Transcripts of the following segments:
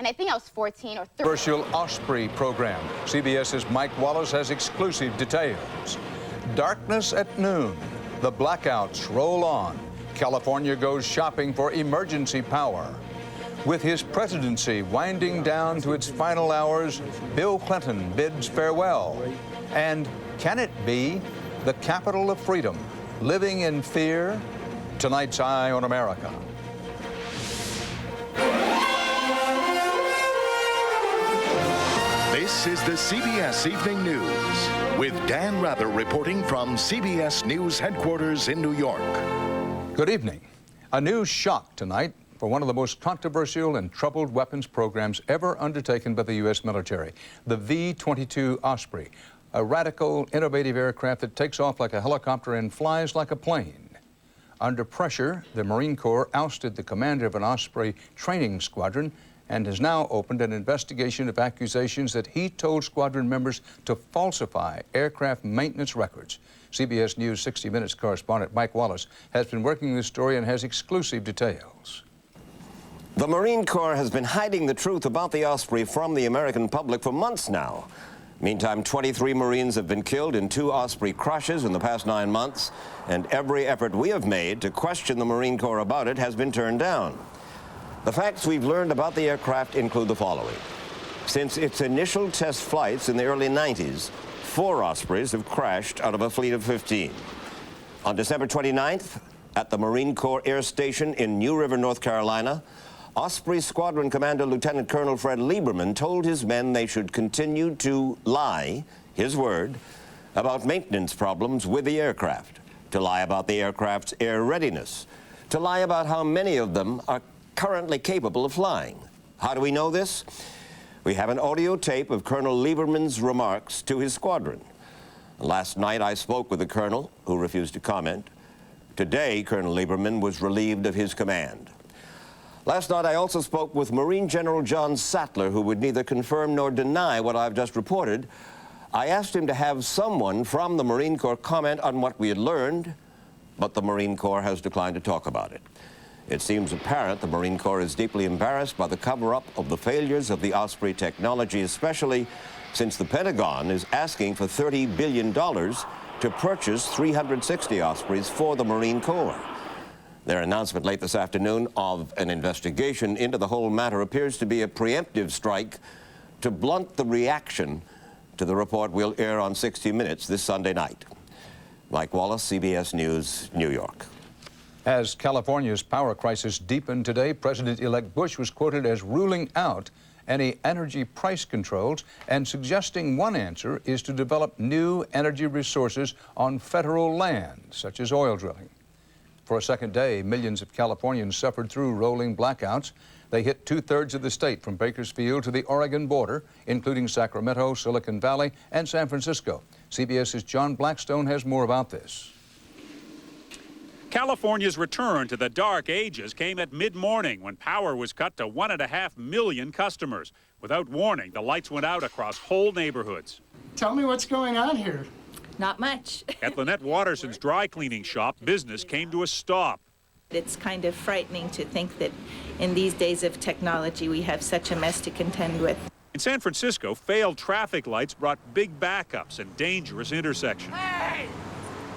and I think I was 14 or 13. Controversial Osprey program. CBS's Mike Wallace has exclusive details. Darkness at noon. The blackouts roll on. California goes shopping for emergency power. With his presidency winding down to its final hours, Bill Clinton bids farewell. And can it be the capital of freedom, living in fear? Tonight's Eye on America. This is the CBS Evening News with Dan Rather reporting from CBS News headquarters in New York. Good evening. A new shock tonight for one of the most controversial and troubled weapons programs ever undertaken by the U.S. military, the V-22 Osprey, a radical, innovative aircraft that takes off like a helicopter and flies like a plane. Under pressure, the Marine Corps ousted the commander of an Osprey training squadron and has now opened an investigation of accusations that he told squadron members to falsify aircraft maintenance records. CBS News 60 Minutes correspondent Mike Wallace has been working this story and has exclusive details. The Marine Corps has been hiding the truth about the Osprey from the American public for months now. Meantime, 23 Marines have been killed in 2 Osprey crashes in the past 9 months, and every effort we have made to question the Marine Corps about it has been turned down. The facts we've learned about the aircraft include the following. Since its initial test flights in the early 90s, 4 Ospreys have crashed out of a fleet of 15. On December 29th, at the Marine Corps Air Station in New River, North Carolina, Osprey Squadron Commander Lieutenant Colonel Fred Lieberman told his men they should continue to lie, his word, about maintenance problems with the aircraft, to lie about the aircraft's air readiness, to lie about how many of them are currently capable of flying. How do we know this? We have an audio tape of Colonel Lieberman's remarks to his squadron. Last night I spoke with the colonel, who refused to comment. Today, Colonel Lieberman was relieved of his command. Last night I also spoke with Marine General John Sattler, who would neither confirm nor deny what I've just reported. I asked him to have someone from the Marine Corps comment on what we had learned, but the Marine Corps has declined to talk about it. It seems apparent the Marine Corps is deeply embarrassed by the cover-up of the failures of the Osprey technology, especially since the Pentagon is asking for $30 billion to purchase 360 Ospreys for the Marine Corps. Their announcement late this afternoon of an investigation into the whole matter appears to be a preemptive strike to blunt the reaction to the report we'll air on 60 Minutes this Sunday night. Mike Wallace, CBS News, New York. As California's power crisis deepened today, President-elect Bush was quoted as ruling out any energy price controls and suggesting one answer is to develop new energy resources on federal land, such as oil drilling. For a second day, millions of Californians suffered through rolling blackouts. They hit 2/3 of the state from Bakersfield to the Oregon border, including Sacramento, Silicon Valley, and San Francisco. CBS's John Blackstone has more about this. California's return to the dark ages came at mid-morning when power was cut to 1.5 million customers. Without warning, the lights went out across whole neighborhoods. Tell me what's going on here. Not much. At Lynette Watterson's dry cleaning shop, business came to a stop. It's kind of frightening to think that in these days of technology, we have such a mess to contend with. In San Francisco, failed traffic lights brought big backups and dangerous intersections. Hey!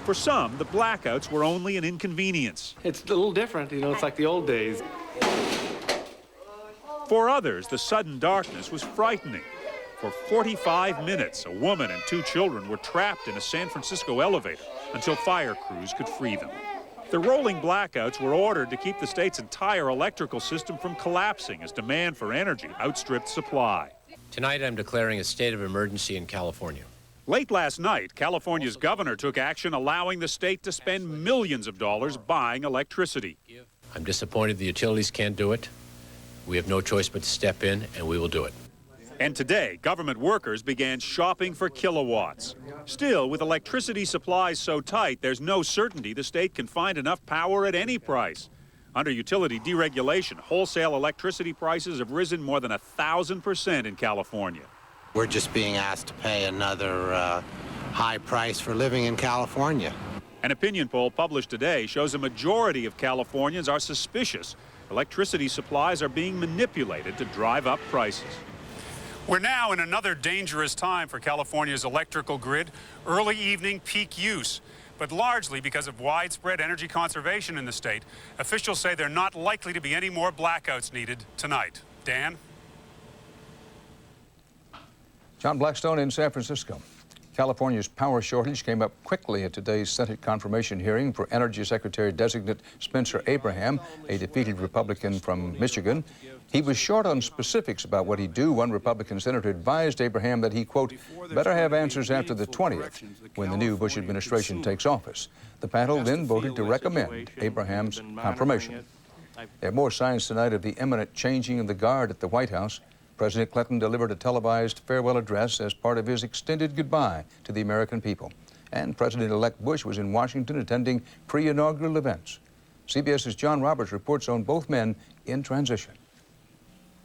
For some, the blackouts were only an inconvenience. It's a little different, you know, it's like the old days. For others, the sudden darkness was frightening. For 45 minutes, a woman and 2 children were trapped in a San Francisco elevator until fire crews could free them. The rolling blackouts were ordered to keep the state's entire electrical system from collapsing as demand for energy outstripped supply. Tonight, I'm declaring a state of emergency in California. Late last night, California's governor took action allowing the state to spend millions of dollars buying electricity. I'm disappointed the utilities can't do it. We have no choice but to step in, and we will do it. And today, government workers began shopping for kilowatts. Still, with electricity supplies so tight, there's no certainty the state can find enough power at any price. Under utility deregulation, wholesale electricity prices have risen more than 1,000% in California. We're just being asked to pay another high price for living in California. An opinion poll published today shows a majority of Californians are suspicious Electricity supplies are being manipulated to drive up prices. We're now in another dangerous time for California's electrical grid, early evening peak use. But largely because of widespread energy conservation in the state, officials say there are not likely to be any more blackouts needed tonight. Dan? John Blackstone in San Francisco. California's power shortage came up quickly at today's Senate confirmation hearing for Energy Secretary-designate Spencer Abraham, a defeated Republican from Michigan. He was short on specifics about what he'd do. One Republican senator advised Abraham that he, quote, better have answers after the 20th, when the new Bush administration takes office. The panel then voted to recommend Abraham's confirmation. There are more signs tonight of the imminent changing of the guard at the White House. President Clinton delivered a televised farewell address as part of his extended goodbye to the American people. And President-elect Bush was in Washington attending pre-inaugural events. CBS's John Roberts reports on both men in transition.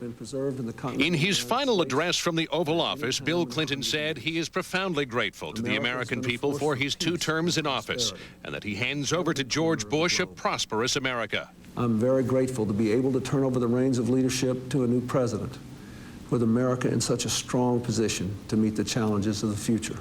In his final address from the Oval Office, Bill Clinton said he is profoundly grateful to the American people for his 2 terms in office and that he hands over to George Bush a prosperous America. I'm very grateful to be able to turn over the reins of leadership to a new president, with America in such a strong position to meet the challenges of the future.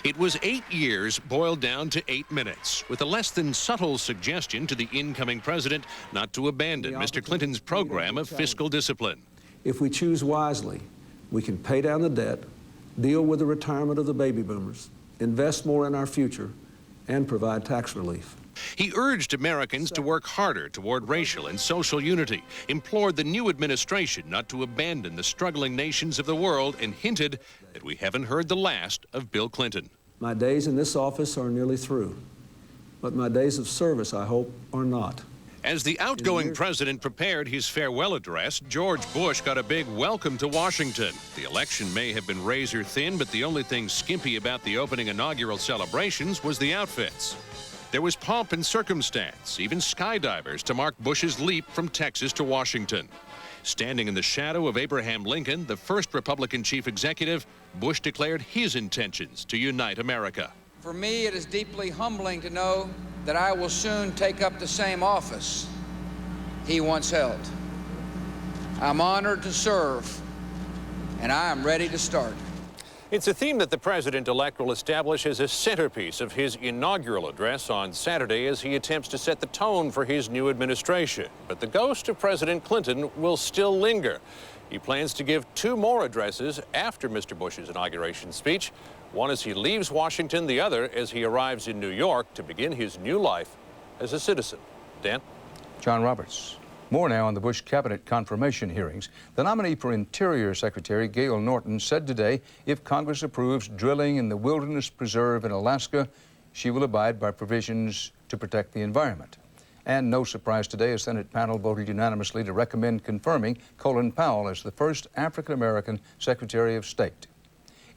It was 8 years boiled down to 8 minutes, with a less than subtle suggestion to the incoming president not to abandon Mr. Clinton's program of fiscal discipline. If we choose wisely, we can pay down the debt, deal with the retirement of the baby boomers, invest more in our future, and provide tax relief. He urged Americans to work harder toward racial and social unity, implored the new administration not to abandon the struggling nations of the world, and hinted that we haven't heard the last of Bill Clinton. My days in this office are nearly through, but my days of service, I hope, are not. As the outgoing president prepared his farewell address, George Bush got a big welcome to Washington. The election may have been razor thin, but the only thing skimpy about the opening inaugural celebrations was the outfits. There was pomp and circumstance, even skydivers to mark Bush's leap from Texas to Washington. Standing in the shadow of Abraham Lincoln, the first Republican chief executive, Bush declared his intentions to unite America. For me, it is deeply humbling to know that I will soon take up the same office he once held. I'm honored to serve, and I am ready to start. It's a theme that the president-elect will establish as a centerpiece of his inaugural address on Saturday as he attempts to set the tone for his new administration. But the ghost of President Clinton will still linger. He plans to give 2 more addresses after Mr. Bush's inauguration speech, one as he leaves Washington, the other as he arrives in New York to begin his new life as a citizen. Dan? John Roberts. More now on the Bush cabinet confirmation hearings. The nominee for Interior Secretary, Gail Norton, said today if Congress approves drilling in the Wilderness Preserve in Alaska, she will abide by provisions to protect the environment. And no surprise today, a Senate panel voted unanimously to recommend confirming Colin Powell as the first African-American Secretary of State.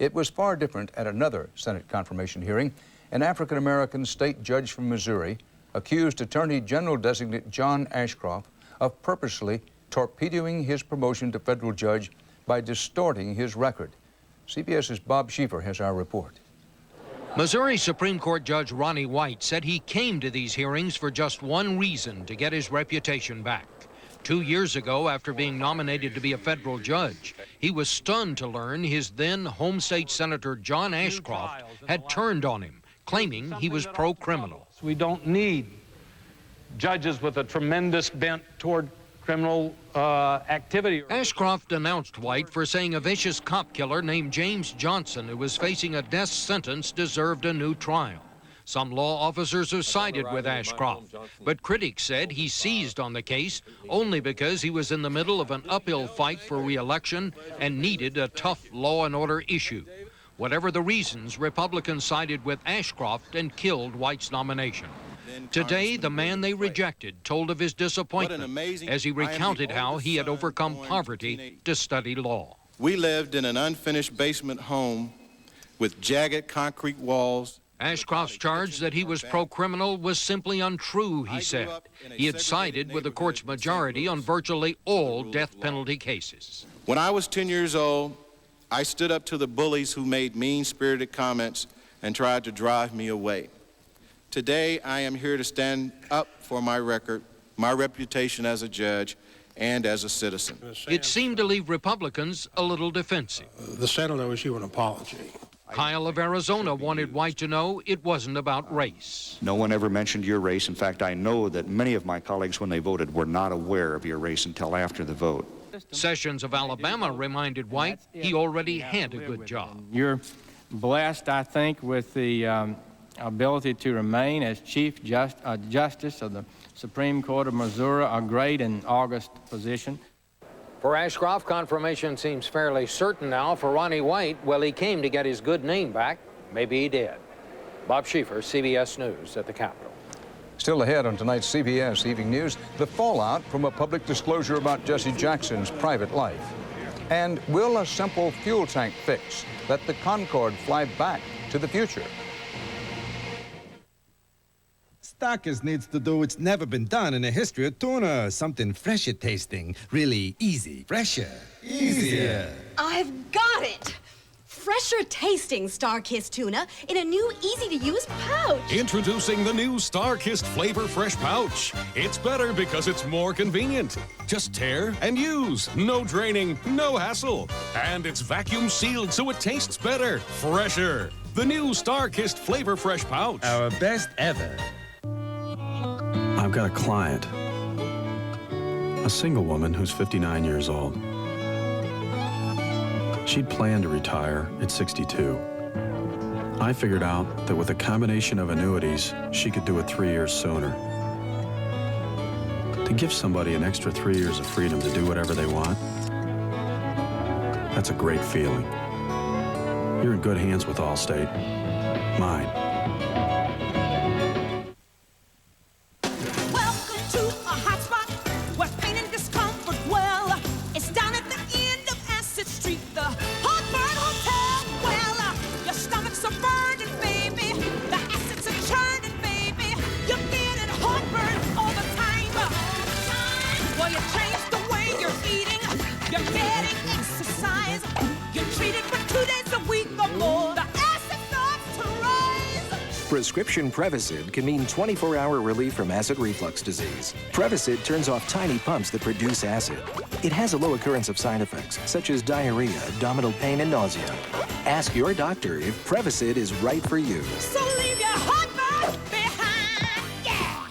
It was far different at another Senate confirmation hearing. An African-American state judge from Missouri accused Attorney General-designate John Ashcroft of purposely torpedoing his promotion to federal judge by distorting his record. CBS's Bob Schieffer has our report. Missouri Supreme Court Judge Ronnie White said he came to these hearings for just one reason: to get his reputation back. 2 years ago, after being nominated to be a federal judge, he was stunned to learn his then home state Senator John Ashcroft had turned on him, claiming he was pro-criminal. We don't need judges with a tremendous bent toward criminal activity. Ashcroft denounced White for saying a vicious cop killer named James Johnson, who was facing a death sentence, deserved a new trial. Some law officers have sided with Ashcroft, but critics said he seized on the case only because he was in the middle of an uphill fight for re-election and needed a tough law and order issue. Whatever the reasons, Republicans sided with Ashcroft and killed White's nomination. Today, the man they rejected told of his disappointment as he recounted how he had overcome poverty to study law. We lived in an unfinished basement home with jagged concrete walls. Ashcroft's charge that he was pro-criminal was simply untrue, he said. He had sided with the court's majority on virtually all death penalty cases. When I was 10 years old, I stood up to the bullies who made mean-spirited comments and tried to drive me away. Today, I am here to stand up for my record, my reputation as a judge and as a citizen. It seemed to leave Republicans a little defensive. The senator owes you an apology. Kyle of Arizona wanted White to know it wasn't about race. No one ever mentioned your race. In fact, I know that many of my colleagues, when they voted, were not aware of your race until after the vote. Sessions of Alabama reminded White he already had a good job. You're blessed, I think, with the ability to remain as Chief Justice of the Supreme Court of Missouri, a great and august position. For Ashcroft, confirmation seems fairly certain now. For Ronnie White, well, he came to get his good name back. Maybe he did. Bob Schieffer, CBS News at the Capitol. Still ahead on tonight's CBS Evening News, the fallout from a public disclosure about Jesse Jackson's private life. And will a simple fuel tank fix let the Concorde fly back to the future? Starkist needs to do what's never been done in the history of tuna. Something fresher tasting. Really easy. Fresher. Easier. I've got it! Fresher tasting Starkist tuna in a new easy-to-use pouch. Introducing the new Starkist Flavor Fresh Pouch. It's better because it's more convenient. Just tear and use. No draining, no hassle. And it's vacuum sealed so it tastes better, fresher. The new Starkist Flavor Fresh Pouch. Our best ever. I've got a client, a single woman who's 59 years old. She'd planned to retire at 62. I figured out that with a combination of annuities, she could do it 3 years sooner. To give somebody an extra 3 years of freedom to do whatever they want, that's a great feeling. You're in good hands with Allstate. Mine. Prescription Prevacid can mean 24-hour relief from acid reflux disease. Prevacid turns off tiny pumps that produce acid. It has a low occurrence of side effects, such as diarrhea, abdominal pain, and nausea. Ask your doctor if Prevacid is right for you. So leave your heartburn behind, yeah!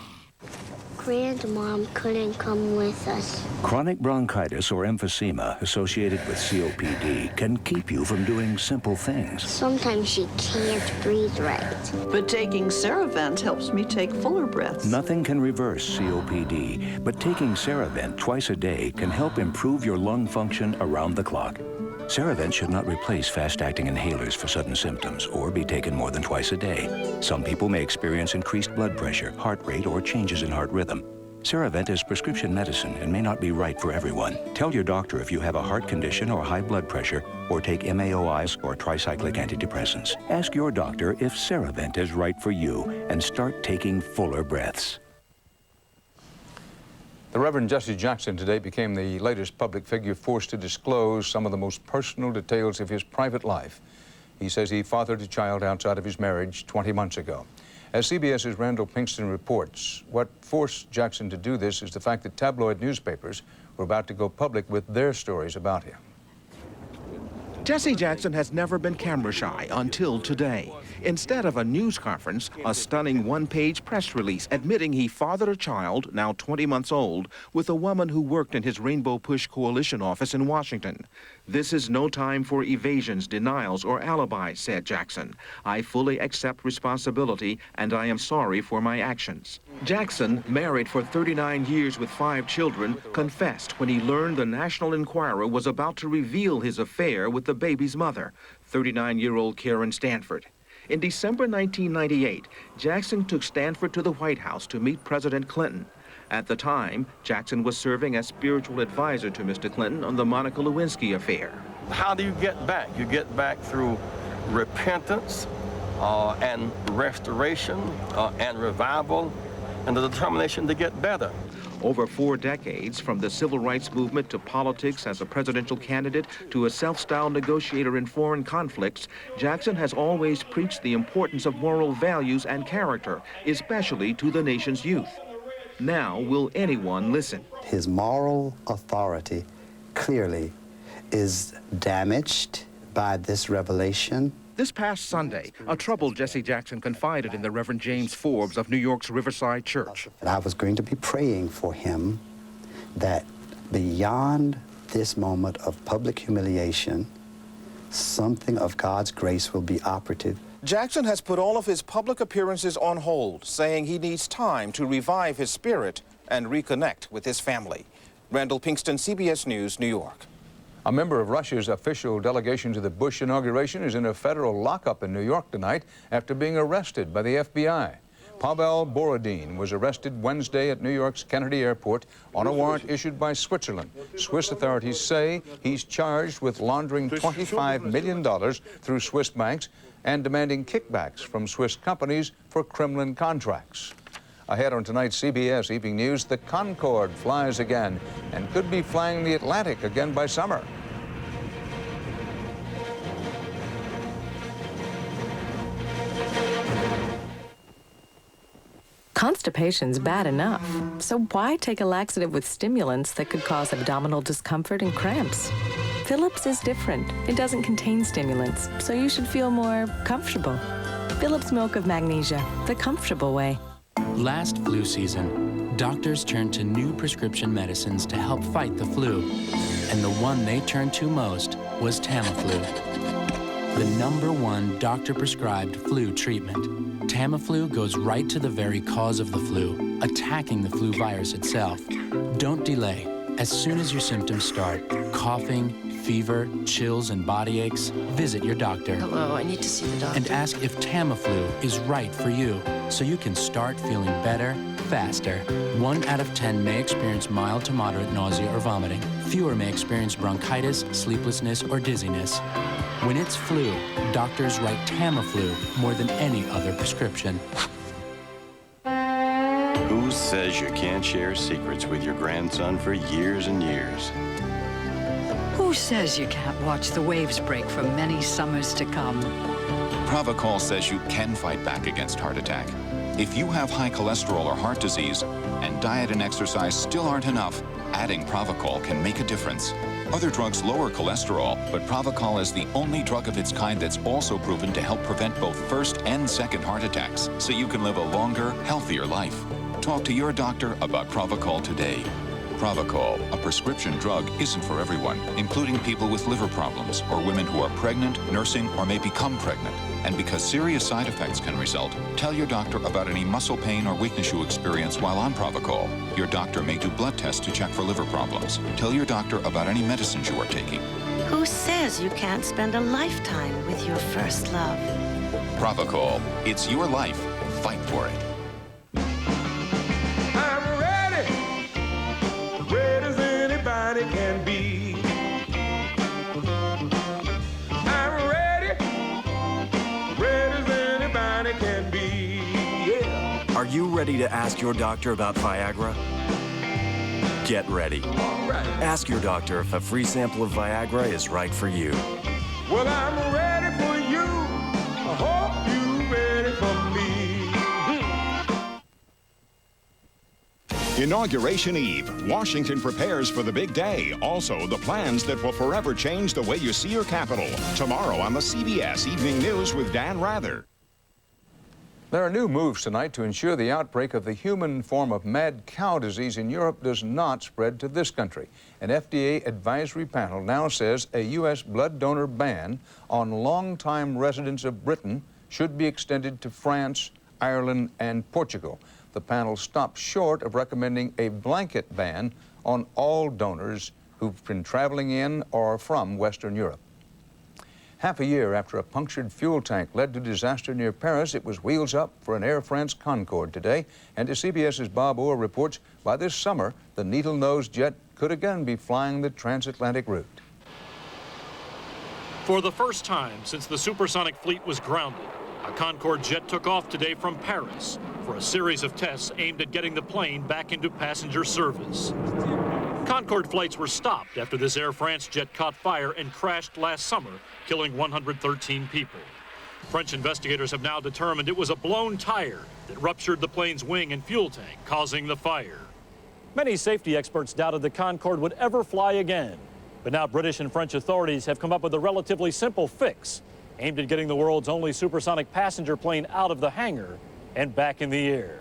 Grandmom couldn't come with us. Chronic bronchitis or emphysema associated with COPD can keep you from doing simple things. Sometimes she can't breathe right. But taking Ceravent helps me take fuller breaths. Nothing can reverse COPD, but taking Ceravent twice a day can help improve your lung function around the clock. Ceravent should not replace fast-acting inhalers for sudden symptoms or be taken more than twice a day. Some people may experience increased blood pressure, heart rate, or changes in heart rhythm. Ceravent is prescription medicine and may not be right for everyone. Tell your doctor if you have a heart condition or high blood pressure, or take MAOIs or tricyclic antidepressants. Ask your doctor if Ceravent is right for you and start taking fuller breaths. The Reverend Jesse Jackson today became the latest public figure forced to disclose some of the most personal details of his private life. He says he fathered a child outside of his marriage 20 months ago. As CBS's Randall Pinkston reports, what forced Jackson to do this is the fact that tabloid newspapers were about to go public with their stories about him. Jesse Jackson has never been camera shy until today. Instead of a news conference, a stunning one-page press release admitting he fathered a child, now 20 months old, with a woman who worked in his Rainbow Push Coalition office in Washington. This is no time for evasions, denials, or alibis, said Jackson. I fully accept responsibility, and I am sorry for my actions. Jackson, married for 39 years with 5 children, confessed when he learned the National Enquirer was about to reveal his affair with the baby's mother, 39-year-old Karen Stanford. In December 1998, Jackson took Stanford to the White House to meet President Clinton. At the time, Jackson was serving as spiritual advisor to Mr. Clinton on the Monica Lewinsky affair. How do you get back? You get back through repentance and restoration and revival and the determination to get better. Over 4 decades, from the civil rights movement to politics as a presidential candidate to a self-styled negotiator in foreign conflicts, Jackson has always preached the importance of moral values and character, especially to the nation's youth. Now, will anyone listen? His moral authority clearly is damaged by this revelation. This past Sunday, a troubled Jesse Jackson confided in the Reverend James Forbes of New York's Riverside Church. And I was going to be praying for him that beyond this moment of public humiliation, something of God's grace will be operative. Jackson has put all of his public appearances on hold, saying he needs time to revive his spirit and reconnect with his family. Randall Pinkston, CBS News, New York. A member of Russia's official delegation to the Bush inauguration is in a federal lockup in New York tonight after being arrested by the FBI. Pavel Borodin was arrested Wednesday at New York's Kennedy Airport on a warrant issued by Switzerland. Swiss authorities say he's charged with laundering $25 million through Swiss banks and demanding kickbacks from Swiss companies for Kremlin contracts. Ahead on tonight's CBS Evening News, the Concorde flies again and could be flying the Atlantic again by summer. Constipation's bad enough, so why take a laxative with stimulants that could cause abdominal discomfort and cramps? Philips is different. It doesn't contain stimulants, so you should feel more comfortable. Philips Milk of Magnesia, the comfortable way. Last flu season, doctors turned to new prescription medicines to help fight the flu. And the one they turned to most was Tamiflu, the #1 doctor-prescribed flu treatment. Tamiflu goes right to the very cause of the flu, attacking the flu virus itself. Don't delay. As soon as your symptoms start, coughing, fever, chills, and body aches, visit your doctor. Hello, I need to see the doctor. And ask if Tamiflu is right for you, so you can start feeling better, faster. 1 out of 10 may experience mild to moderate nausea or vomiting. Fewer may experience bronchitis, sleeplessness, or dizziness. When it's flu, doctors write Tamiflu more than any other prescription. Who says you can't share secrets with your grandson for years and years? Who says you can't watch the waves break for many summers to come? Pravachol says you can fight back against heart attack. If you have high cholesterol or heart disease, and diet and exercise still aren't enough, adding Pravachol can make a difference. Other drugs lower cholesterol, but Pravachol is the only drug of its kind that's also proven to help prevent both first and second heart attacks, so you can live a longer, healthier life. Talk to your doctor about Pravachol today. Pravachol, a prescription drug, isn't for everyone, including people with liver problems or women who are pregnant, nursing, or may become pregnant. And because serious side effects can result, tell your doctor about any muscle pain or weakness you experience while on Pravachol. Your doctor may do blood tests to check for liver problems. Tell your doctor about any medicines you are taking. Who says you can't spend a lifetime with your first love? Pravachol. It's your life. Fight for it. I'm ready. Ready as anybody can be. I'm ready. Ready as anybody can be. Yeah. Are you ready to ask your doctor about Viagra? Get ready. Ask your doctor if a free sample of Viagra is right for you. Well, I'm ready for you. I hope you're ready for me. Inauguration Eve, Washington prepares for the big day. Also, the plans that will forever change the way you see your capital. Tomorrow on the CBS Evening News with Dan Rather. There are new moves tonight to ensure the outbreak of the human form of mad cow disease in Europe does not spread to this country. An FDA advisory panel now says a U.S. blood donor ban on longtime residents of Britain should be extended to France, Ireland, and Portugal. The panel stopped short of recommending a blanket ban on all donors who've been traveling in or from Western Europe. Half a year after a punctured fuel tank led to disaster near Paris, it was wheels up for an Air France Concorde today. And as CBS's Bob Orr reports, by this summer, the needle-nosed jet could again be flying the transatlantic route. For the first time since the supersonic fleet was grounded, a Concorde jet took off today from Paris for a series of tests aimed at getting the plane back into passenger service. Concorde flights were stopped after this Air France jet caught fire and crashed last summer, killing 113 people. French investigators have now determined it was a blown tire that ruptured the plane's wing and fuel tank, causing the fire. Many safety experts doubted the Concorde would ever fly again. But now British and French authorities have come up with a relatively simple fix aimed at getting the world's only supersonic passenger plane out of the hangar and back in the air.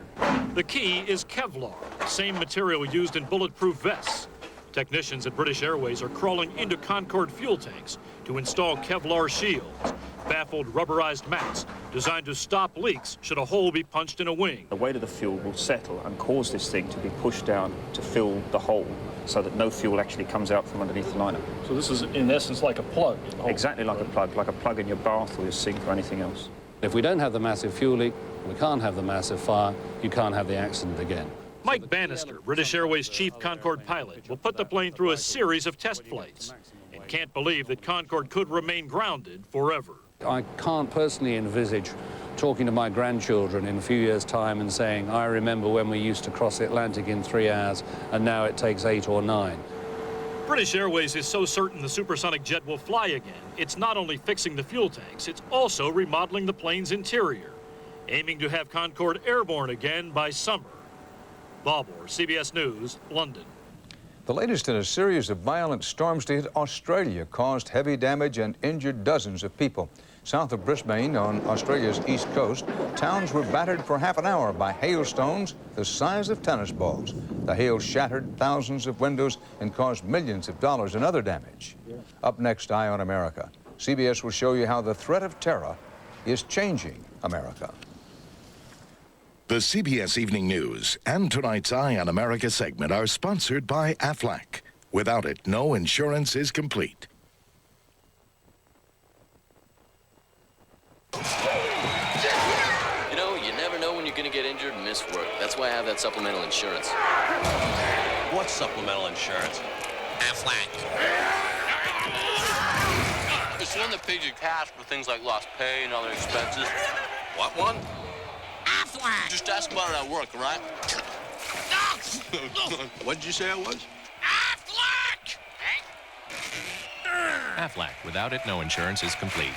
The key is Kevlar, the same material used in bulletproof vests. Technicians at British Airways are crawling into Concorde fuel tanks to install Kevlar shields, baffled rubberized mats designed to stop leaks should a hole be punched in a wing. The weight of the fuel will settle and cause this thing to be pushed down to fill the hole so that no fuel actually comes out from underneath the liner. So this is in essence like a plug? Exactly like a plug in your bath or your sink or anything else. If we don't have the massive fuel leak, we can't have the massive fire, you can't have the accident again. Mike Bannister, British Airways chief Concorde pilot, will put the plane through a series of test flights and can't believe that Concorde could remain grounded forever. I can't personally envisage talking to my grandchildren in a few years' time and saying, I remember when we used to cross the Atlantic in 3 hours and now it takes 8 or 9. British Airways is so certain the supersonic jet will fly again, it's not only fixing the fuel tanks, it's also remodeling the plane's interior, aiming to have Concorde airborne again by summer. Bob Orr, CBS News, London. The latest in a series of violent storms to hit Australia caused heavy damage and injured dozens of people. South of Brisbane on Australia's east coast, towns were battered for half an hour by hailstones the size of tennis balls. The hail shattered thousands of windows and caused millions of dollars in other damage. Up next, Eye on America. CBS will show you how the threat of terror is changing America. The CBS Evening News and tonight's Eye on America segment are sponsored by Aflac. Without it, no insurance is complete. You know, you never know when you're going to get injured and miss work. That's why I have that supplemental insurance. What supplemental insurance? Aflac. It's the one that pays you cash for things like lost pay and other expenses. What one? Aflac. Just ask about it at work, all right? What did you say I was? Aflac! Aflac. Without it, no insurance is complete.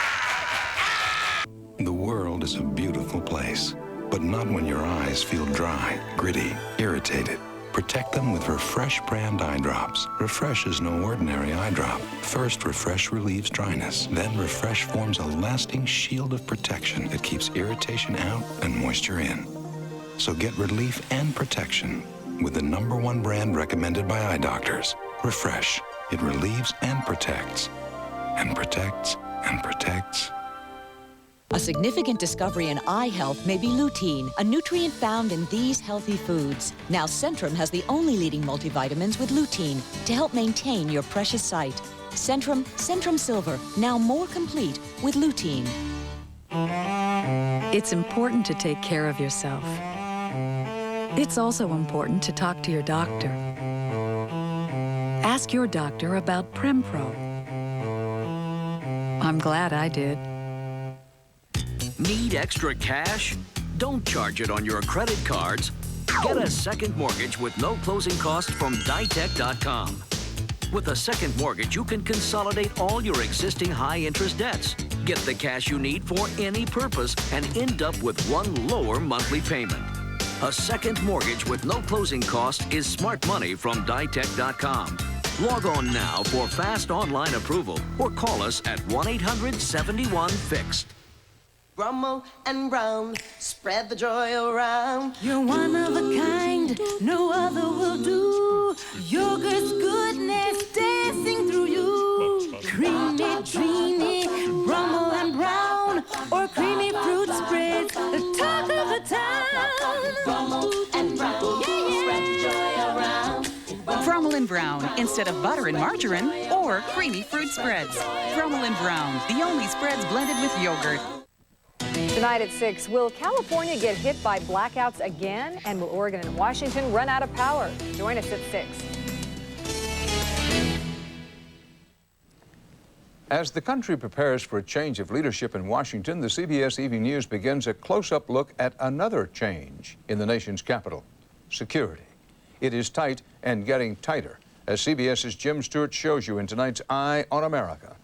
The world is a beautiful place, but not when your eyes feel dry, gritty, irritated. Protect them with Refresh brand eye drops. Refresh is no ordinary eye drop. First, Refresh relieves dryness. Then Refresh forms a lasting shield of protection that keeps irritation out and moisture in. So get relief and protection with the #1 brand recommended by eye doctors. Refresh. It relieves and protects. And protects and protects. A significant discovery in eye health may be lutein, a nutrient found in these healthy foods. Now Centrum has the only leading multivitamins with lutein to help maintain your precious sight. Centrum Silver, now more complete with lutein. It's important to take care of yourself. It's also important to talk to your doctor. Ask your doctor about Prempro. I'm glad I did. Need extra cash? Don't charge it on your credit cards. Get a second mortgage with no closing costs from Ditech.com. With a second mortgage, you can consolidate all your existing high-interest debts, get the cash you need for any purpose, and end up with one lower monthly payment. A second mortgage with no closing costs is smart money from Ditech.com. Log on now for fast online approval or call us at 1-800-71-FIXED. Brummel and Brown, spread the joy around. You're one of a kind, no other will do. Yogurt's goodness dancing through you. Creamy, dreamy, Brummel and Brown, or creamy fruit spreads, the talk of the town. Brummel and Brown, spread the joy around. Brummel and Brown, instead of butter and margarine or creamy fruit spreads. Brummel and Brown, the only spreads blended with yogurt. Tonight at 6, will California get hit by blackouts again? And will Oregon and Washington run out of power? Join us at 6. As the country prepares for a change of leadership in Washington, the CBS Evening News begins a close-up look at another change in the nation's capital: security. It is tight and getting tighter, as CBS's Jim Stewart shows you in tonight's Eye on America.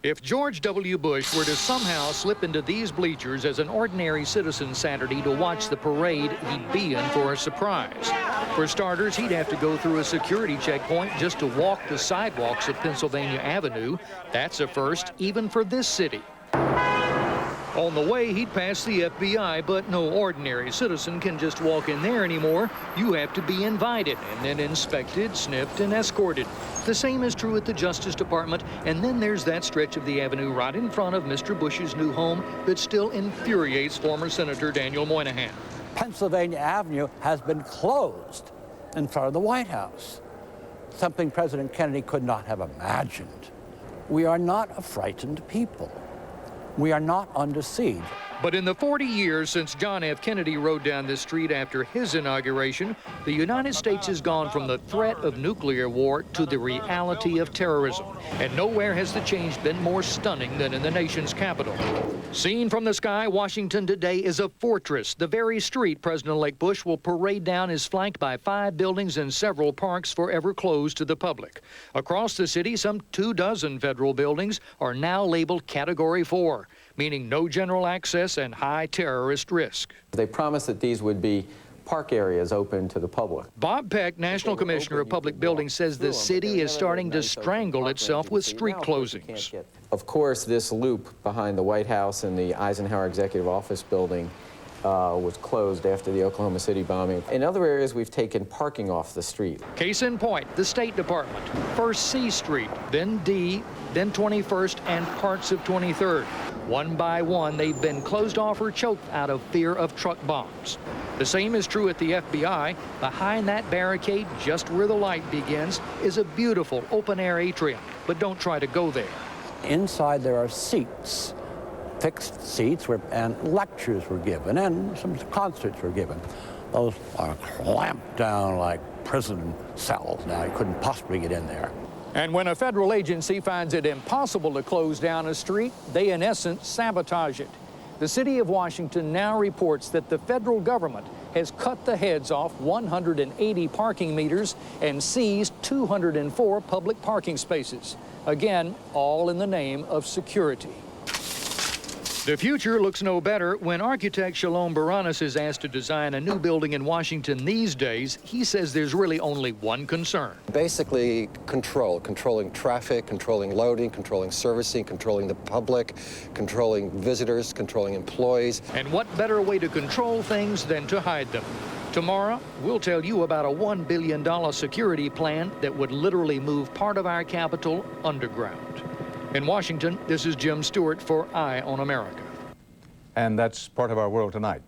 If George W. Bush were to somehow slip into these bleachers as an ordinary citizen Saturday to watch the parade, he'd be in for a surprise. For starters, he'd have to go through a security checkpoint just to walk the sidewalks of Pennsylvania Avenue. That's a first, even for this city. On the way, he'd pass the FBI, but no ordinary citizen can just walk in there anymore. You have to be invited and then inspected, sniffed, and escorted. The same is true at the Justice Department, and then there's that stretch of the avenue right in front of Mr. Bush's new home that still infuriates former Senator Daniel Moynihan. Pennsylvania Avenue has been closed in front of the White House, something President Kennedy could not have imagined. We are not a frightened people. We are not under siege. But in the 40 years since John F. Kennedy rode down this street after his inauguration, the United States has gone from the threat of nuclear war to the reality of terrorism. And nowhere has the change been more stunning than in the nation's capital. Seen from the sky, Washington today is a fortress. The very street President-elect Bush will parade down is flanked by 5 buildings and several parks forever closed to the public. Across the city, some 24 federal buildings are now labeled Category 4. Meaning no general access and high terrorist risk. They promised that these would be park areas open to the public. Bob Peck, National Commissioner of Public Buildings, says the city is starting to strangle itself with street closings. Of course, this loop behind the White House and the Eisenhower Executive Office building was closed after the Oklahoma City bombing. In other areas, we've taken parking off the street. Case in point, the State Department. First C Street, then D, then 21st, and parts of 23rd. One by one, they've been closed off or choked out of fear of truck bombs. The same is true at the FBI. Behind that barricade, just where the light begins, is a beautiful open-air atrium. But don't try to go there. Inside there are seats, fixed seats, and lectures were given, and some concerts were given. Those are clamped down like prison cells. Now, you couldn't possibly get in there. And when a federal agency finds it impossible to close down a street, they in essence sabotage it. The city of Washington now reports that the federal government has cut the heads off 180 parking meters and seized 204 public parking spaces. Again, all in the name of security. The future looks no better. When architect Shalom Baranis is asked to design a new building in Washington these days, he says there's really only one concern. Basically, controlling traffic, controlling loading, controlling servicing, controlling the public, controlling visitors, controlling employees. And what better way to control things than to hide them? Tomorrow, we'll tell you about a $1 billion security plan that would literally move part of our capital underground. In Washington, this is Jim Stewart for Eye on America. And that's part of our world tonight.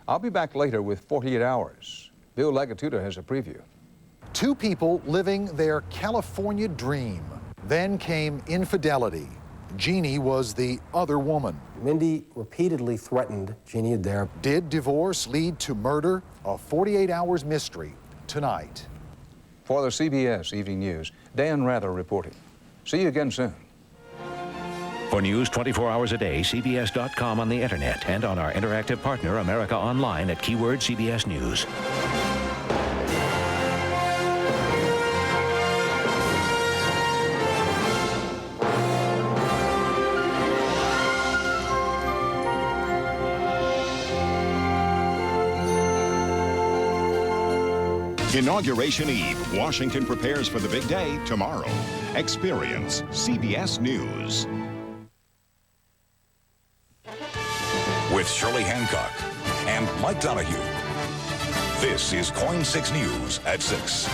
I'll be back later with 48 Hours. Bill Legatuda has a preview. 2 people living their California dream. Then came infidelity. Jeannie was the other woman. Mindy repeatedly threatened Jeannie Adair. Did divorce lead to murder? A 48 Hours mystery tonight. For the CBS Evening News, Dan Rather reporting. See you again soon. For news 24 hours a day, CBS.com on the internet and on our interactive partner, America Online, at keyword CBS News. Inauguration Eve, Washington prepares for the big day tomorrow. Experience CBS News. With Shirley Hancock and Mike Donahue. This is KOIN 6 News at 6.